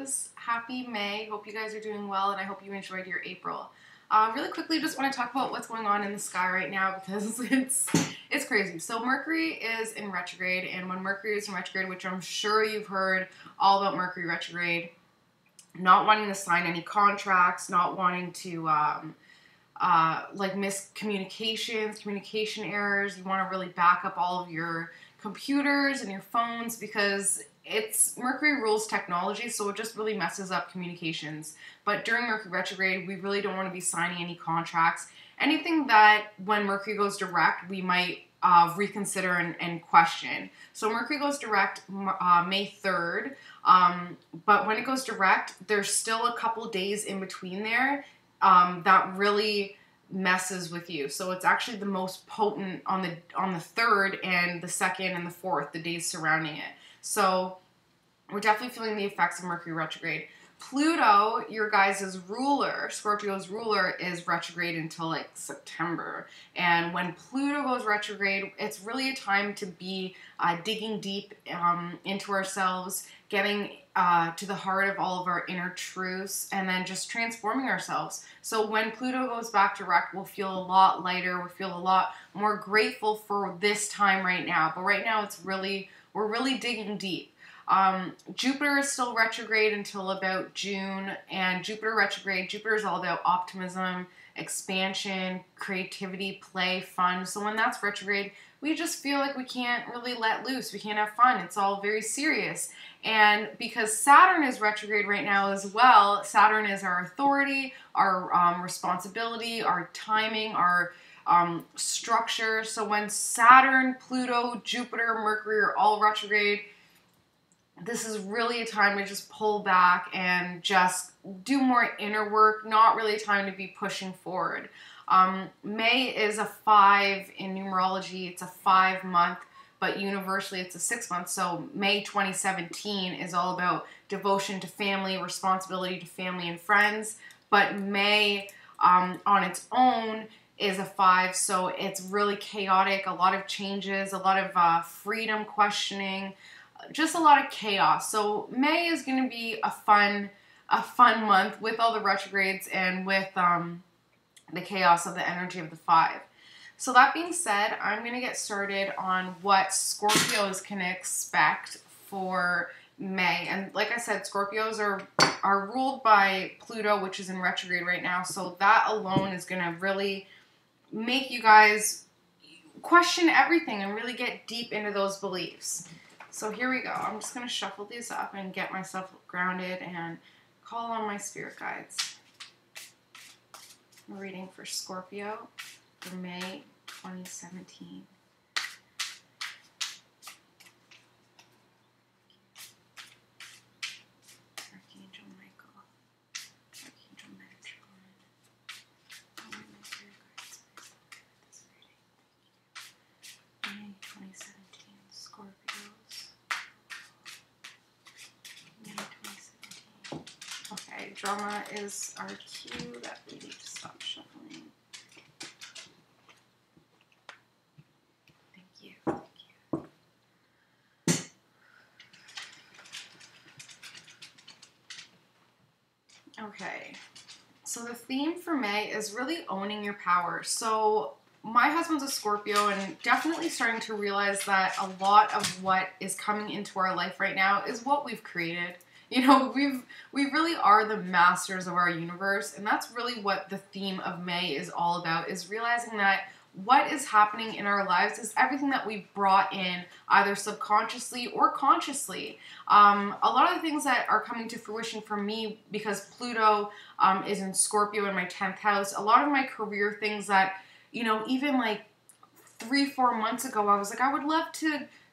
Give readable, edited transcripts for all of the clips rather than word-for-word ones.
guys. Happy May. Hope you guys are doing well, and I hope you enjoyed your April. Really quickly, just want to talk about what's going on in the sky right now because it's crazy. So Mercury is in retrograde, and when Mercury is in retrograde, which I'm sure you've heard all about Mercury retrograde, not wanting to sign any contracts, not wanting to like miscommunications, communication errors. You want to really back up all of your computers and your phones because Mercury rules technology, so it just really messes up communications. But during Mercury retrograde, we really don't want to be signing any contracts. Anything that when Mercury goes direct, we might reconsider and question. So Mercury goes direct May 3rd, but when it goes direct, there's still a couple days in between there that really messes with you. So it's actually the most potent on the 3rd and the 2nd and the 4th, the days surrounding it. So we're definitely feeling the effects of Mercury retrograde. Pluto, your guys' ruler, Scorpio's ruler, is retrograde until like September. And when Pluto goes retrograde, it's really a time to be digging deep into ourselves, getting to the heart of all of our inner truths, and then just transforming ourselves. So when Pluto goes back direct, we'll feel a lot lighter. We'll feel a lot more grateful for this time right now. But right now, we're really digging deep. Jupiter is still retrograde until about June, and Jupiter retrograde, Jupiter is all about optimism, expansion, creativity, play, fun. So when that's retrograde, we just feel like we can't really let loose. We can't have fun. It's all very serious. And because Saturn is retrograde right now as well, Saturn is our authority, our responsibility, our timing, our structure. So when Saturn, Pluto, Jupiter, Mercury are all retrograde, this is really a time to just pull back and just do more inner work, not really a time to be pushing forward. May is a 5 in numerology. It's a 5-month, but universally it's a 6-month. So May 2017 is all about devotion to family, responsibility to family and friends. But May on its own is a 5, so it's really chaotic, a lot of changes, a lot of freedom questioning, just a lot of chaos. So May is going to be a fun month with all the retrogrades and with the chaos of the energy of the 5. So that being said, I'm going to get started on what Scorpios can expect for May. And like I said, Scorpios are ruled by Pluto, which is in retrograde right now. So that alone is going to really make you guys question everything and really get deep into those beliefs. So here we go. I'm just going to shuffle these up and get myself grounded and call on my spirit guides. I'm reading for Scorpio for May 2017. Archangel Michael, Archangel Metatron. Oh, my spirit guides, this reading. May 2017, Scorpios. May 2017. Okay, drama is our cue that we need to stop shuffling. Thank you. Thank you. Okay, so the theme for May is really owning your power. So my husband's a Scorpio and definitely starting to realize that a lot of what is coming into our life right now is what we've created. You know, we really are the masters of our universe, and that's really what the theme of May is all about, is realizing that what is happening in our lives is everything that we brought in, either subconsciously or consciously. A lot of the things that are coming to fruition for me, because Pluto is in Scorpio in my 10th house, a lot of my career things that, you know, even like 3-4 months ago, I was like, I would love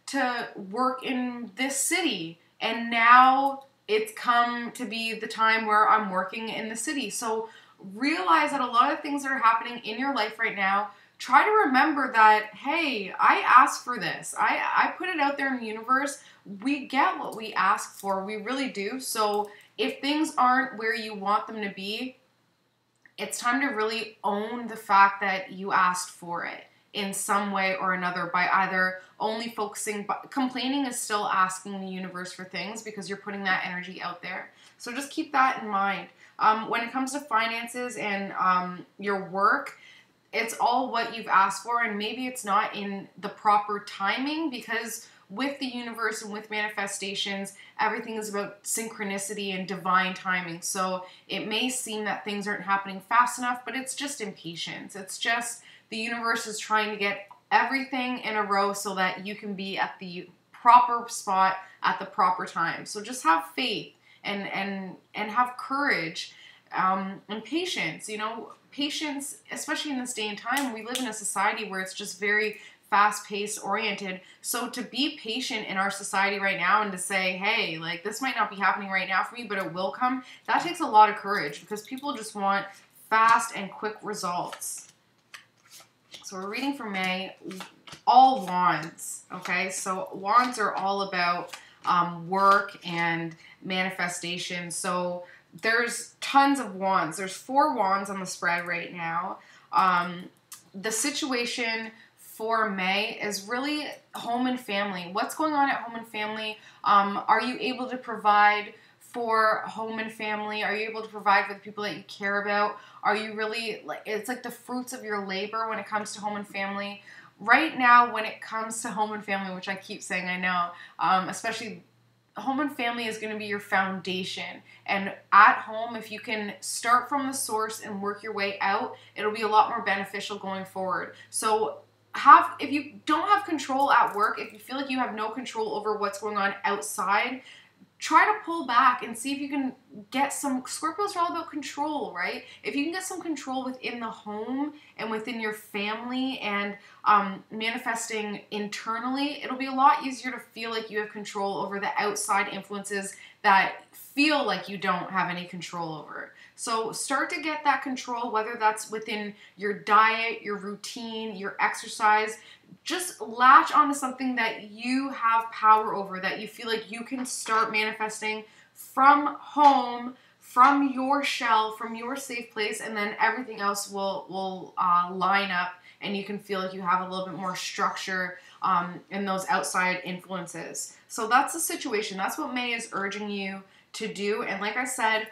to work in this city, and now it's come to be the time where I'm working in the city. So realize that a lot of things that are happening in your life right now, try to remember that, hey, I asked for this. I put it out there in the universe. We get what we ask for. We really do. So if things aren't where you want them to be, it's time to really own the fact that you asked for it. in some way or another by either only focusing, but complaining is still asking the universe for things because you're putting that energy out there. So just keep that in mind. When it comes to finances and your work, it's all what you've asked for, and maybe it's not in the proper timing, because with the universe and with manifestations, everything is about synchronicity and divine timing. So it may seem that things aren't happening fast enough, but it's just impatience. It's just the universe is trying to get everything in a row so that you can be at the proper spot at the proper time. So just have faith and have courage and patience. You know, patience, especially in this day and time. We live in a society where it's just very fast-paced oriented. So to be patient in our society right now and to say, hey, like, this might not be happening right now for me, but it will come, that takes a lot of courage, because people just want fast and quick results. So we're reading for May, all wands, okay? So wands are all about work and manifestation. So there's tons of wands. There's 4 wands on the spread right now. The situation for May is really home and family. What's going on at home and family? Are you able to provide for home and family? Are you able to provide for the people that you care about? Are you really, like, it's like the fruits of your labor when it comes to home and family. Right now, when it comes to home and family, which I keep saying, I know, especially home and family is going to be your foundation. And at home, if you can start from the source and work your way out, it'll be a lot more beneficial going forward. So if you don't have control at work, if you feel like you have no control over what's going on outside, try to pull back and see if you can get some, Scorpios are all about control, right? If you can get some control within the home and within your family and manifesting internally, it'll be a lot easier to feel like you have control over the outside influences that feel like you don't have any control over. So start to get that control, whether that's within your diet, your routine, your exercise. Just latch onto something that you have power over, that you feel like you can start manifesting from home, from your shell, from your safe place, and then everything else will line up, and you can feel like you have a little bit more structure in those outside influences. So that's the situation. That's what May is urging you to do. And like I said,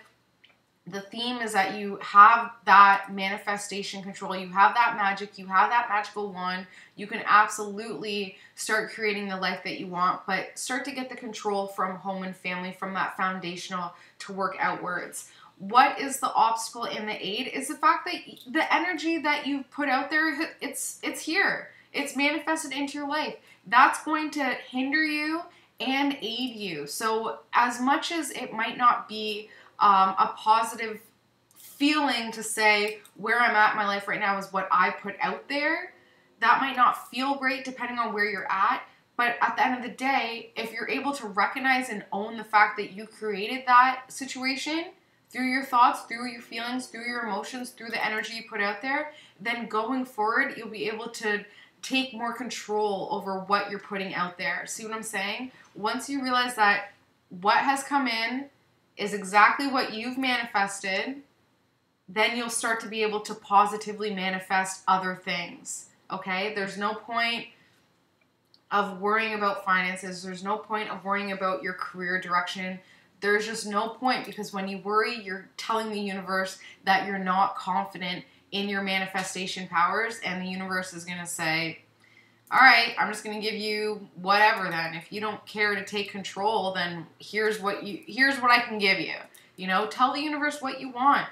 the theme is that you have that manifestation control, you have that magic, you have that magical wand. You can absolutely start creating the life that you want, but start to get the control from home and family, from that foundational to work outwards. What is the obstacle in the aid is the fact that the energy that you put out there, it's here. It's manifested into your life. That's going to hinder you and aid you. So as much as it might not be a positive feeling to say where I'm at in my life right now is what I put out there, that might not feel great depending on where you're at. But at the end of the day, if you're able to recognize and own the fact that you created that situation through your thoughts, through your feelings, through your emotions, through the energy you put out there, then going forward, you'll be able to take more control over what you're putting out there. See what I'm saying? Once you realize that what has come in is exactly what you've manifested, then you'll start to be able to positively manifest other things, okay? There's no point of worrying about finances. There's no point of worrying about your career direction. There's just no point, because when you worry, you're telling the universe that you're not confident in your manifestation powers, and the universe is going to say, all right, I'm just going to give you whatever then. If you don't care to take control, then here's what I can give you. You know, tell the universe what you want.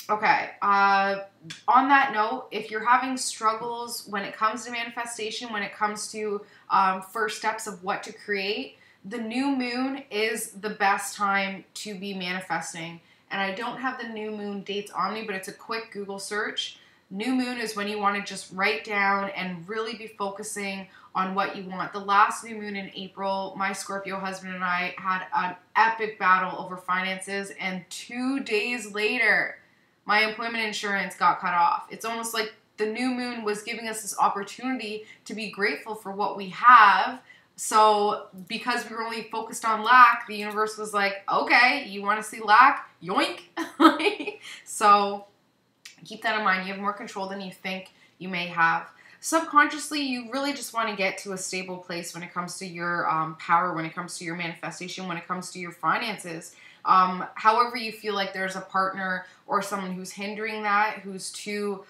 Okay, on that note, if you're having struggles when it comes to manifestation, when it comes to first steps of what to create, the new moon is the best time to be manifesting. And I don't have the new moon dates on me, but it's a quick Google search. New moon is when you want to just write down and really be focusing on what you want. The last new moon in April, my Scorpio husband and I had an epic battle over finances, and 2 days later, my employment insurance got cut off. It's almost like the new moon was giving us this opportunity to be grateful for what we have. So because we were only focused on lack, the universe was like, okay, you want to see lack? Yoink. So keep that in mind. You have more control than you think you may have. subconsciously, you really just want to get to a stable place when it comes to your power, when it comes to your manifestation, when it comes to your finances. However you feel like there's a partner or someone who's hindering that, who's too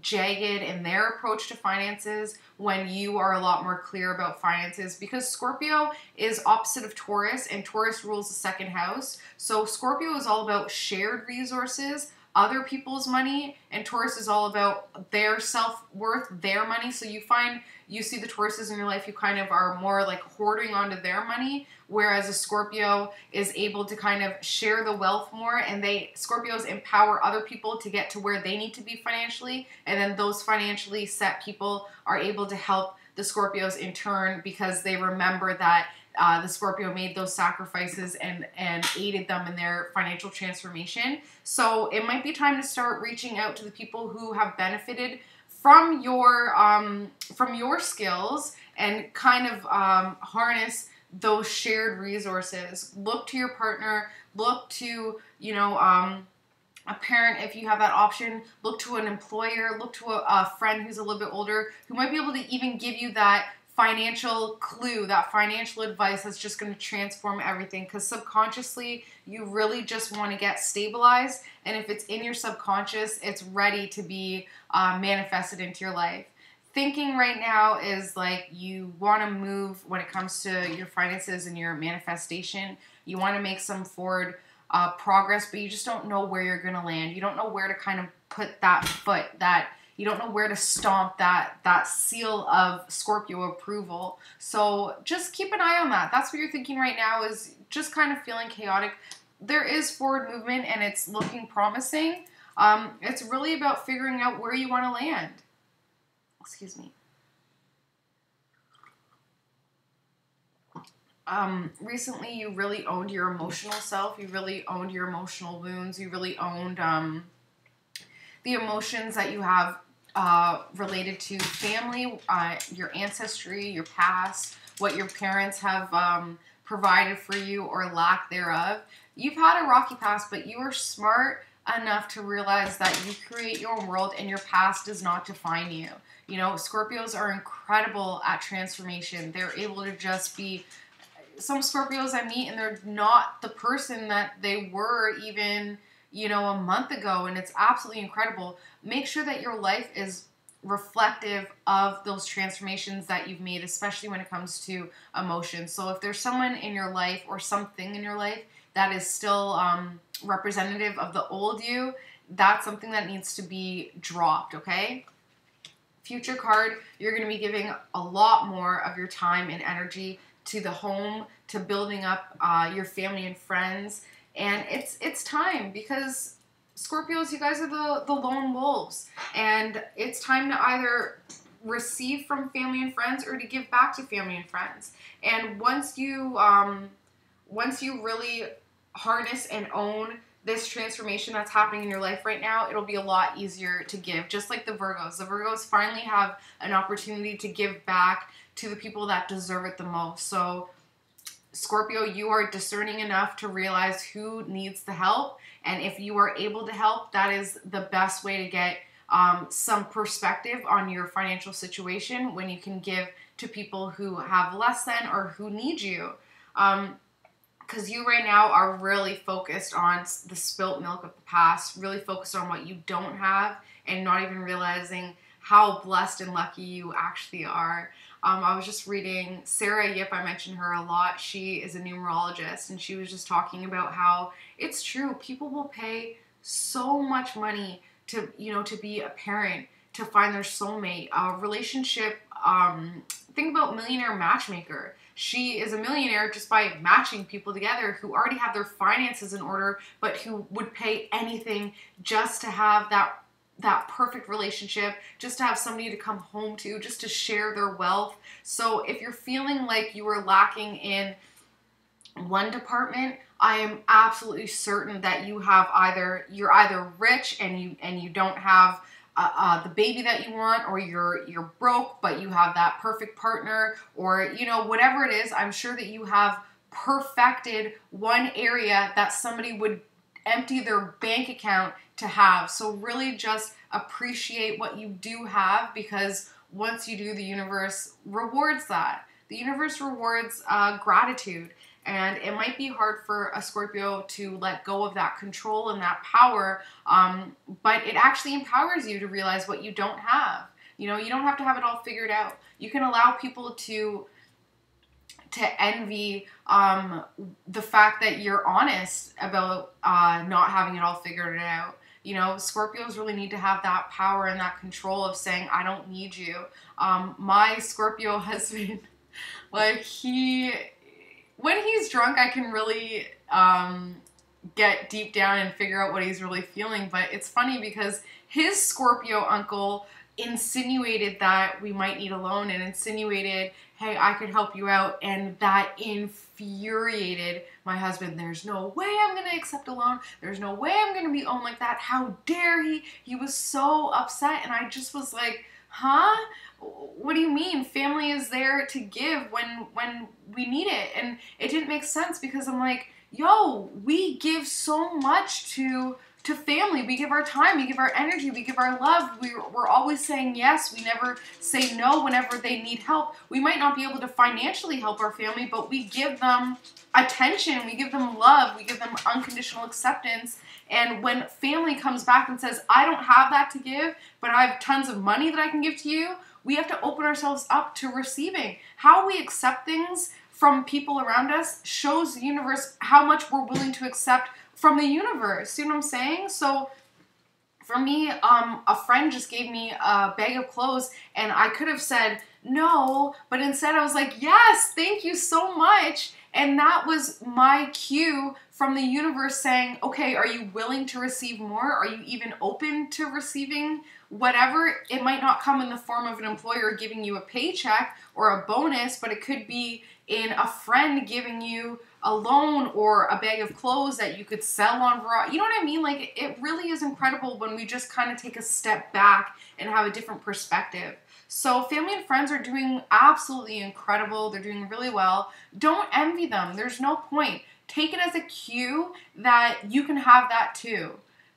jagged in their approach to finances, when you are a lot more clear about finances, because Scorpio is opposite of Taurus, and Taurus rules the second house. So Scorpio is all about shared resources, other people's money, and Taurus is all about their self-worth, their money. So you see the Tauruses in your life, you kind of are more like hoarding onto their money, whereas a Scorpio is able to kind of share the wealth more, and Scorpios empower other people to get to where they need to be financially, and then those financially set people are able to help the Scorpios in turn, because they remember that the Scorpio made those sacrifices and aided them in their financial transformation. So it might be time to start reaching out to the people who have benefited from your skills, and kind of harness those shared resources. Look to your partner, look to, a parent if you have that option, look to an employer, look to a friend who's a little bit older, who might be able to even give you that financial clue, that financial advice that's just going to transform everything, because subconsciously you really just want to get stabilized, and if it's in your subconscious, it's ready to be manifested into your life. Thinking right now is like you want to move when it comes to your finances and your manifestation. You want to make some forward progress, but you just don't know where you're going to land. You don't know where to kind of put that foot, you don't know where to stomp that seal of Scorpio approval. So just keep an eye on that. That's what you're thinking right now, is just kind of feeling chaotic. There is forward movement and it's looking promising. It's really about figuring out where you want to land. Excuse me. Recently you really owned your emotional self. You really owned your emotional wounds. You really owned the emotions that you have related to family, your ancestry, your past, what your parents have provided for you or lack thereof. You've had a rocky past, but you are smart enough to realize that you create your own world and your past does not define you. You know, Scorpios are incredible at transformation. They're able to just be, some Scorpios I meet and they're not the person that they were even, a month ago, and it's absolutely incredible. Make sure that your life is reflective of those transformations that you've made, especially when it comes to emotions. So if there's someone in your life or something in your life that is still representative of the old you, that's something that needs to be dropped, okay? Future card, you're going to be giving a lot more of your time and energy to the home, to building up your family and friends. And it's time, because Scorpios, you guys are the lone wolves, and it's time to either receive from family and friends or to give back to family and friends. And once you really harness and own this transformation that's happening in your life right now, it'll be a lot easier to give. Just like the Virgos. The Virgos finally have an opportunity to give back to the people that deserve it the most. So Scorpio, you are discerning enough to realize who needs the help, and if you are able to help, that is the best way to get some perspective on your financial situation, when you can give to people who have less than or who need you. Because you right now are really focused on the spilt milk of the past, really focused on what you don't have, and not even realizing how blessed and lucky you actually are. I was just reading Sarah Yip, I mentioned her a lot. She is a numerologist, and she was just talking about how it's true. People will pay so much money to be a parent, to find their soulmate, relationship. Think about Millionaire Matchmaker. She is a millionaire just by matching people together who already have their finances in order, but who would pay anything just to have that perfect relationship, just to have somebody to come home to, just to share their wealth. So if you're feeling like you are lacking in one department, I am absolutely certain that you're either rich and you don't have the baby that you want, or you're broke but you have that perfect partner, or whatever it is. I'm sure that you have perfected one area that somebody would empty their bank account to have. So really just appreciate what you do have, because once you do, the universe rewards that. The universe rewards gratitude. And it might be hard for a Scorpio to let go of that control and that power, but it actually empowers you to realize what you don't have. You know, you don't have to have it all figured out. You can allow people to envy the fact that you're honest about not having it all figured out. You know, Scorpios really need to have that power and that control of saying, I don't need you. My Scorpio husband, like, when he's drunk, I can really get deep down and figure out what he's really feeling. But it's funny because his Scorpio uncle insinuated that we might need a loan and insinuated, hey, I could help you out. And that infuriated my husband. There's no way I'm going to accept a loan. There's no way I'm going to be owned like that. How dare he? He was so upset. And I just was like, huh? What do you mean? Family is there to give when we need it. And it didn't make sense because I'm like, yo, we give so much to family. We give our time, we give our energy, we give our love. We're always saying yes. We never say no whenever they need help. We might not be able to financially help our family, but we give them attention, we give them love, we give them unconditional acceptance. And when family comes back and says, I don't have that to give, but I have tons of money that I can give to you, we have to open ourselves up to receiving. How we accept things from people around us shows the universe how much we're willing to accept from the universe. See what I'm saying? So for me, a friend just gave me a bag of clothes and I could have said no, but instead I was like, yes, thank you so much. And that was my cue from the universe saying, okay, are you willing to receive more? Are you even open to receiving whatever? It might not come in the form of an employer giving you a paycheck or a bonus, but it could be in a friend giving you a loan or a bag of clothes that you could sell on Raw. You know what I mean? Like, it really is incredible when we just kind of take a step back and have a different perspective. So family and friends are doing absolutely incredible. They're doing really well. Don't envy them. There's no point. Take it as a cue that you can have that too.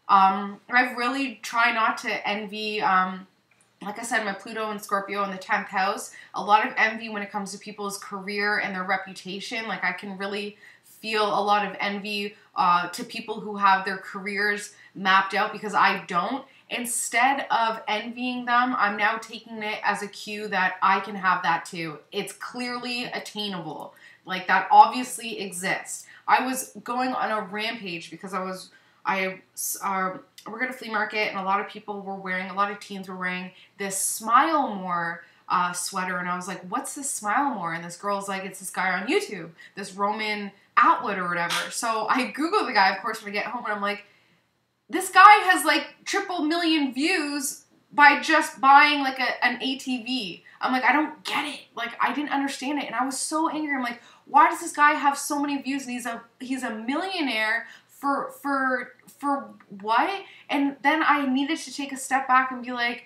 I've really tried not to envy, like I said, my Pluto and Scorpio in the 10th house. A lot of envy when it comes to people's career and their reputation. Like, I can really feel a lot of envy to people who have their careers mapped out because I don't. Instead of envying them, I'm now taking it as a cue that I can have that too. It's clearly attainable. Like, that obviously exists. I was going on a rampage because we're at a flea market and a lot of people were wearing, a lot of teens were wearing this Smile More sweater. And I was like, what's this Smile More? And this girl's like, it's this guy on YouTube, this Roman Atwood or whatever. So I Googled the guy, of course, when I get home, and I'm like, this guy has like 3 million views by just buying like an ATV. I'm like, I don't get it. Like, I didn't understand it. And I was so angry. I'm like, why does this guy have so many views? And he's a millionaire for what? And then I needed to take a step back and be like,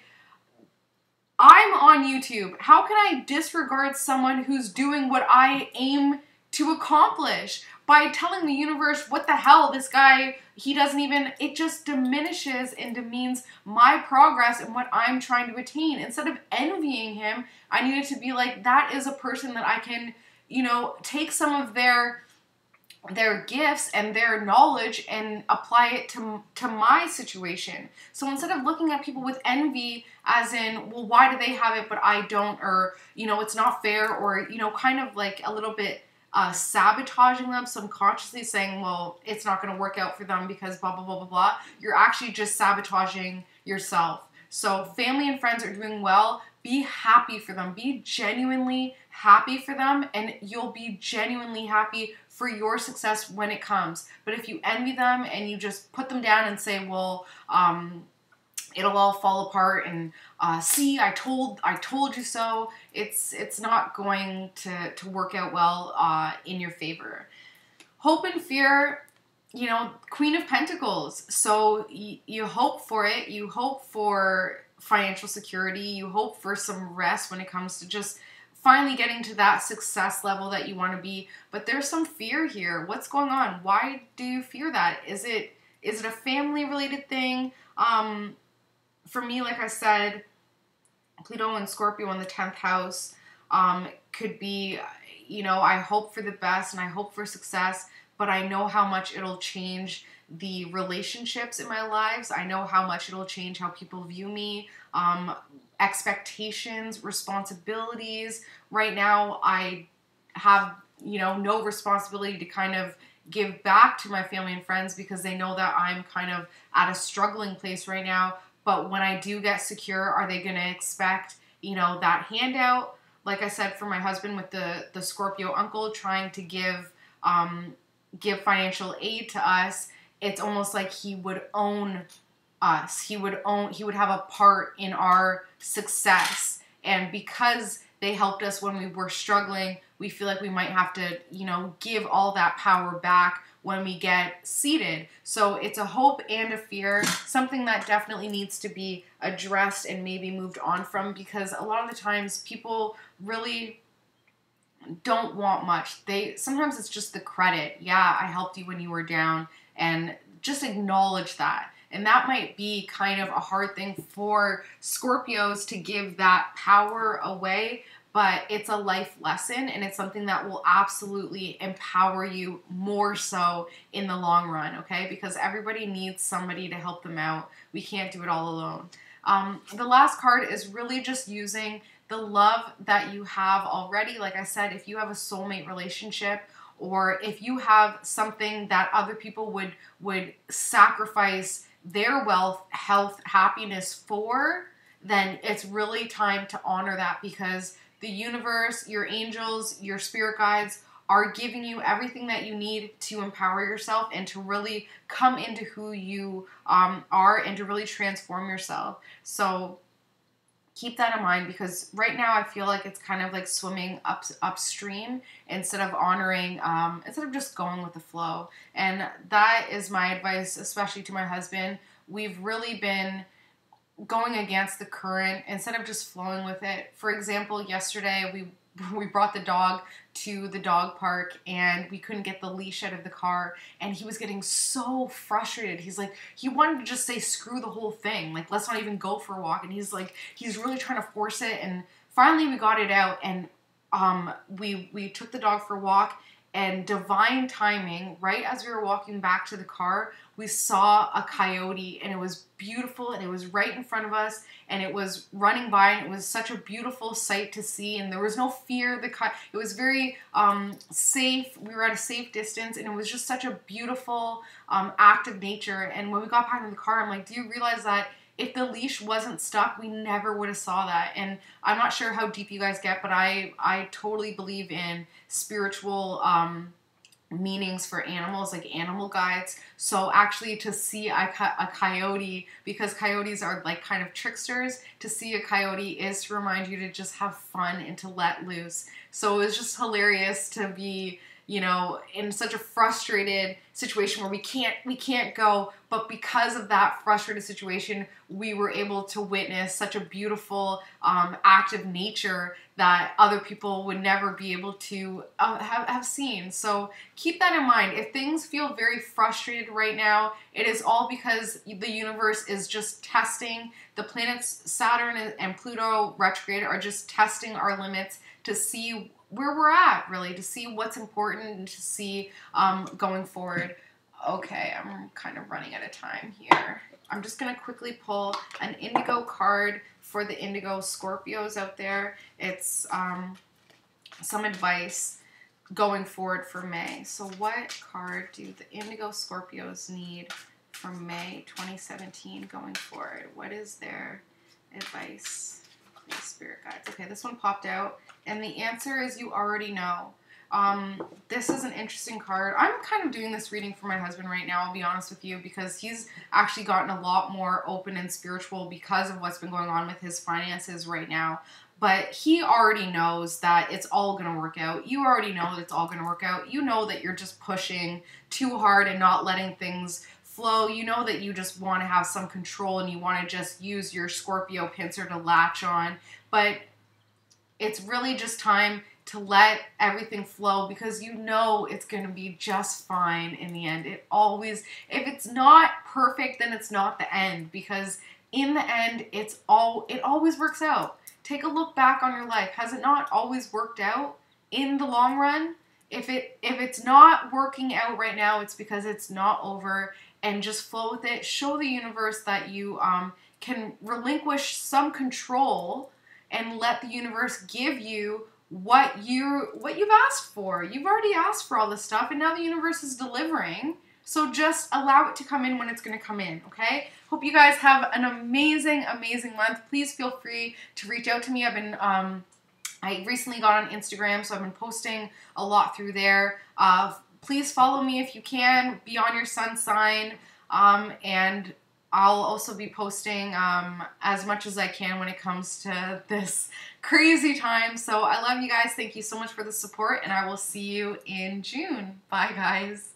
I'm on YouTube. How can I disregard someone who's doing what I aim to accomplish? By telling the universe, what the hell, this guy, he doesn't even, it just diminishes and demeans my progress and what I'm trying to attain. Instead of envying him, I needed to be like, that is a person that I can, you know, take some of their gifts and their knowledge and apply it to my situation. So instead of looking at people with envy as in, well, why do they have it but I don't, or, you know, it's not fair, or, you know, kind of like a little bit sabotaging them subconsciously, saying, well, it's not going to work out for them because blah, blah, blah, blah, blah. You're actually just sabotaging yourself. So family and friends are doing well. Be happy for them. Be genuinely happy for them, and you'll be genuinely happy for your success when it comes. But if you envy them and you just put them down and say, well, it'll all fall apart and see, I told you so, it's not going to work out well in your favor. Hope and fear, you know, Queen of Pentacles. So you hope for it. You hope for financial security. You hope for some rest when it comes to just finally getting to that success level that you want to be. But there's some fear here. What's going on? Why do you fear that? Is it a family related thing? For me, like I said, Pluto and Scorpio in the 10th house could be, you know, I hope for the best and I hope for success, but I know how much it'll change the relationships in my lives. I know how much it'll change how people view me, expectations, responsibilities. Right now, I have, you know, no responsibility to kind of give back to my family and friends because they know that I'm kind of at a struggling place right now. But when I do get secure, are they going to expect, you know, that handout? Like I said, for my husband with the Scorpio uncle trying to give financial aid to us, it's almost like he would own us. He would have a part in our success. And because they helped us when we were struggling, we feel like we might have to, you know, give all that power back when we get seated. So it's a hope and a fear, something that definitely needs to be addressed and maybe moved on from, because a lot of the times people really don't want much. Sometimes it's just the credit. Yeah, I helped you when you were down, and just acknowledge that. And that might be kind of a hard thing for Scorpios to give that power away, but it's a life lesson, and it's something that will absolutely empower you more so in the long run, okay? Because everybody needs somebody to help them out. We can't do it all alone. The last card is really just using the love that you have already. Like I said, if you have a soulmate relationship, or if you have something that other people would sacrifice their wealth, health, happiness for, then it's really time to honor that, because the universe, your angels, your spirit guides are giving you everything that you need to empower yourself and to really come into who you are and to really transform yourself. So keep that in mind, because right now I feel like it's kind of like swimming upstream instead of honoring, instead of just going with the flow. And that is my advice, especially to my husband. We've really been going against the current instead of just flowing with it. For example, yesterday we brought the dog to the dog park and we couldn't get the leash out of the car, and he was getting so frustrated. He's like, he wanted to just say screw the whole thing, like let's not even go for a walk, and he's really trying to force it. And finally we got it out, and we took the dog for a walk, and divine timing, right as we were walking back to the car, we saw a coyote, and it was beautiful, and it was right in front of us, and it was running by, and it was such a beautiful sight to see, and there was no fear. It was very safe. We were at a safe distance, and it was just such a beautiful act of nature. And when we got back in the car, I'm like, do you realize that if the leash wasn't stuck, we never would have saw that? And I'm not sure how deep you guys get, but I totally believe in spiritual meanings for animals, like animal guides. So actually to see a coyote, because coyotes are like kind of tricksters, to see a coyote is to remind you to just have fun and to let loose. So it was just hilarious to be, you know, in such a frustrated situation where we can't go, but because of that frustrated situation, we were able to witness such a beautiful act of nature that other people would never be able to have seen. So keep that in mind. If things feel very frustrated right now, it is all because the universe is just testing. The planets Saturn and Pluto retrograde are just testing our limits to see where we're at, really, to see what's important and to see going forward. Okay, I'm kind of running out of time here. I'm just going to quickly pull an indigo card for the indigo Scorpios out there. It's some advice going forward for May. So what card do the indigo Scorpios need for May 2017 going forward? What is their advice? Spirit guides. Okay, this one popped out, and the answer is you already know. This is an interesting card. I'm kind of doing this reading for my husband right now, I'll be honest with you, because he's actually gotten a lot more open and spiritual because of what's been going on with his finances right now. But he already knows that it's all going to work out. You already know that it's all going to work out. You know that you're just pushing too hard and not letting things flow. You know that you just want to have some control and you want to just use your Scorpio pincer to latch on. But it's really just time to let everything flow, because you know it's going to be just fine in the end. It always, if it's not perfect, then it's not the end, because in the end, it always works out. take a look back on your life. Has it not always worked out in the long run? If it's not working out right now, it's because it's not over, and just flow with it. Show the universe that you can relinquish some control and let the universe give you what you've asked for. You've already asked for all this stuff, and now the universe is delivering. So just allow it to come in when it's going to come in, okay? Hope you guys have an amazing, amazing month. Please feel free to reach out to me. I recently got on Instagram, so I've been posting a lot through there. Please follow me if you can, BeyondYourSunSign, and I'll also be posting as much as I can when it comes to this crazy time. So I love you guys. Thank you so much for the support, and I will see you in June. Bye, guys.